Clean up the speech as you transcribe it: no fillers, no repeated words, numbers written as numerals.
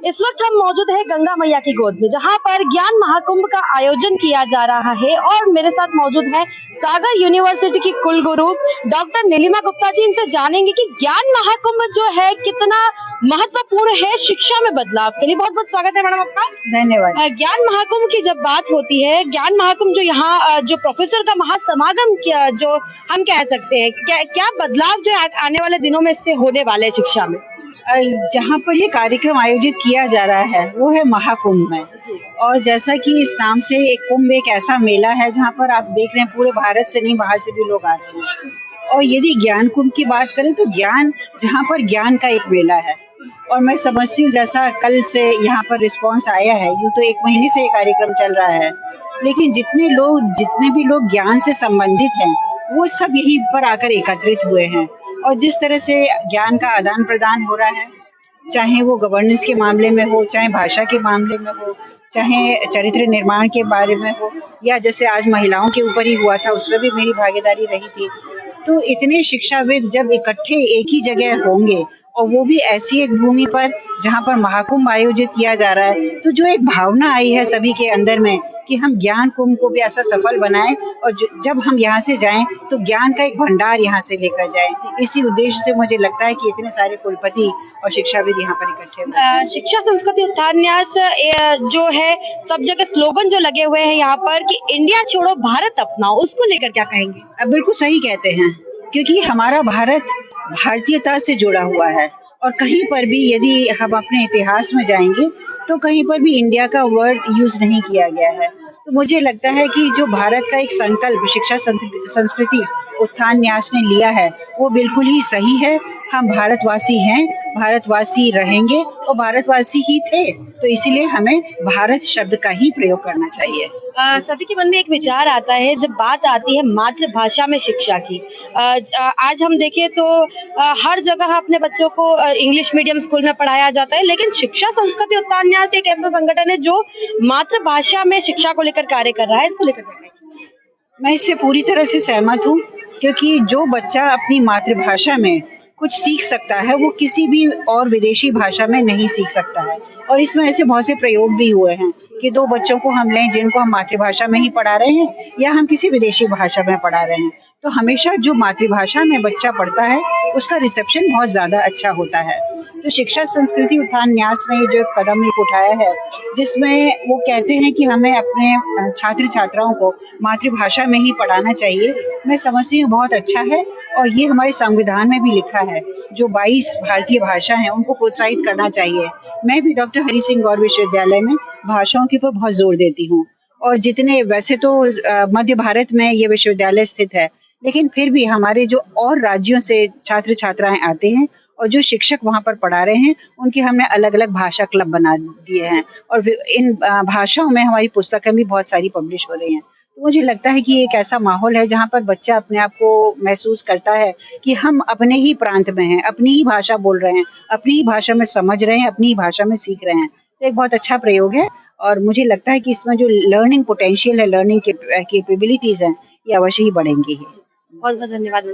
इस वक्त हम मौजूद है गंगा मैया की गोद में, जहां पर ज्ञान महाकुंभ का आयोजन किया जा रहा है और मेरे साथ मौजूद है सागर यूनिवर्सिटी की कुलगुरु डॉक्टर नीलिमा गुप्ता जी। इनसे जानेंगे कि ज्ञान महाकुंभ जो है कितना महत्वपूर्ण है शिक्षा में बदलाव के लिए। बहुत बहुत स्वागत है मैडम आपका। धन्यवाद। ज्ञान महाकुंभ की जब बात होती है, ज्ञान महाकुंभ जो यहाँ जो प्रोफेसर का महासमागम जो हम कह सकते हैं, क्या बदलाव जो आने वाले दिनों में इससे होने वाले हैं शिक्षा में? जहाँ पर ये कार्यक्रम आयोजित किया जा रहा है वो है महाकुंभ में, और जैसा कि इस नाम से एक कुंभ एक ऐसा मेला है जहाँ पर आप देख रहे हैं पूरे भारत से नहीं बाहर से भी लोग आ रहे हैं। और यदि ज्ञान कुंभ की बात करें तो ज्ञान जहाँ पर ज्ञान का एक मेला है, और मैं समझती हूँ जैसा कल से यहाँ पर रिस्पांस आया है, यूँ तो 1 महीने से ये कार्यक्रम चल रहा है, लेकिन जितने भी लोग ज्ञान से संबंधित हैं वो सब यहीं पर आकर एकत्रित हुए हैं। और जिस तरह से ज्ञान का आदान प्रदान हो रहा है, चाहे वो गवर्नेंस के मामले में हो, चाहे भाषा के मामले में हो, चाहे चरित्र निर्माण के बारे में हो, या जैसे आज महिलाओं के ऊपर ही हुआ था उसमें भी मेरी भागीदारी रही थी। तो इतने शिक्षाविद जब इकट्ठे एक ही जगह होंगे और वो भी ऐसी एक भूमि पर जहाँ पर महाकुंभ आयोजित किया जा रहा है, तो जो एक भावना आई है सभी के अंदर में कि हम ज्ञान कुंभ को भी ऐसा सफल बनाएं और जब हम यहाँ से जाएं तो ज्ञान का एक भंडार यहाँ से लेकर जाएं। इसी उद्देश्य से मुझे लगता है कि इतने सारे कुलपति और शिक्षाविद यहाँ पर इकट्ठे हुए। शिक्षा संस्कृति उत्थान न्यास जो है सब जगह स्लोगन जो लगे हुए हैं यहाँ पर कि इंडिया छोड़ो भारत अपनाओ, उसको लेकर क्या कहेंगे? बिल्कुल सही कहते हैं, क्योंकि हमारा भारत भारतीयता से जुड़ा हुआ है, और कहीं पर भी यदि हम अपने इतिहास में जाएंगे तो कहीं पर भी इंडिया का वर्ड यूज नहीं किया गया है। तो मुझे लगता है कि जो भारत का एक संकल्प शिक्षा संस्कृति उत्थान न्यास ने लिया है वो बिल्कुल ही सही है। हम भारतवासी हैं, भारतवासी रहेंगे और भारतवासी ही थे, तो इसीलिए हमें भारत शब्द का ही प्रयोग करना चाहिए। सभी के मन में एक विचार आता है जब बात आती है मातृभाषा में शिक्षा की। आज हम देखें तो हर जगह अपने बच्चों को इंग्लिश मीडियम स्कूल में पढ़ाया जाता है, लेकिन शिक्षा संस्कृति उत्थान न्यास एक ऐसा संगठन है जो मातृभाषा में शिक्षा को लेकर कार्य कर रहा है। इसको लेकर मैं इससे पूरी तरह से सहमत हूँ, क्योंकि जो बच्चा अपनी मातृभाषा में कुछ सीख सकता है वो किसी भी और विदेशी भाषा में नहीं सीख सकता है। और इसमें ऐसे बहुत से प्रयोग भी हुए हैं कि 2 बच्चों को हम लें जिनको हम मातृभाषा में ही पढ़ा रहे हैं या हम किसी विदेशी भाषा में पढ़ा रहे हैं, तो हमेशा जो मातृभाषा में बच्चा पढ़ता है उसका रिसेप्शन बहुत ज्यादा अच्छा होता है। तो शिक्षा संस्कृति उत्थान न्यास ने जो कदम एक उठाया है जिसमें वो कहते हैं कि हमें अपने छात्र छात्राओं को मातृभाषा में ही पढ़ाना चाहिए, मैं समझती हूँ बहुत अच्छा है। और ये हमारे संविधान में भी लिखा है, जो 22 भारतीय भाषा हैं उनको प्रोत्साहित करना चाहिए। मैं भी डॉक्टर हरि सिंह गौर विश्वविद्यालय में भाषाओं के ऊपर बहुत जोर देती हूँ, और जितने वैसे तो मध्य भारत में ये विश्वविद्यालय स्थित है, लेकिन फिर भी हमारे जो और राज्यों से छात्र छात्राएं आते हैं और जो शिक्षक वहाँ पर पढ़ा रहे हैं उनके हमने अलग अलग भाषा क्लब बना दिए हैं, और इन भाषाओं में हमारी पुस्तकें भी बहुत सारी पब्लिश हो रही हैं। तो मुझे लगता है कि एक ऐसा माहौल है जहाँ पर बच्चा अपने आप को महसूस करता है कि हम अपने ही प्रांत में हैं, अपनी ही भाषा बोल रहे हैं, अपनी ही भाषा में समझ रहे हैं, अपनी ही भाषा में सीख रहे हैं। तो एक बहुत अच्छा प्रयोग है, और मुझे लगता है कि इसमें जो लर्निंग पोटेंशियल है, लर्निंग कैपेबिलिटीज हैं, ये अवश्य ही बढ़ेंगी। बहुत बहुत धन्यवाद।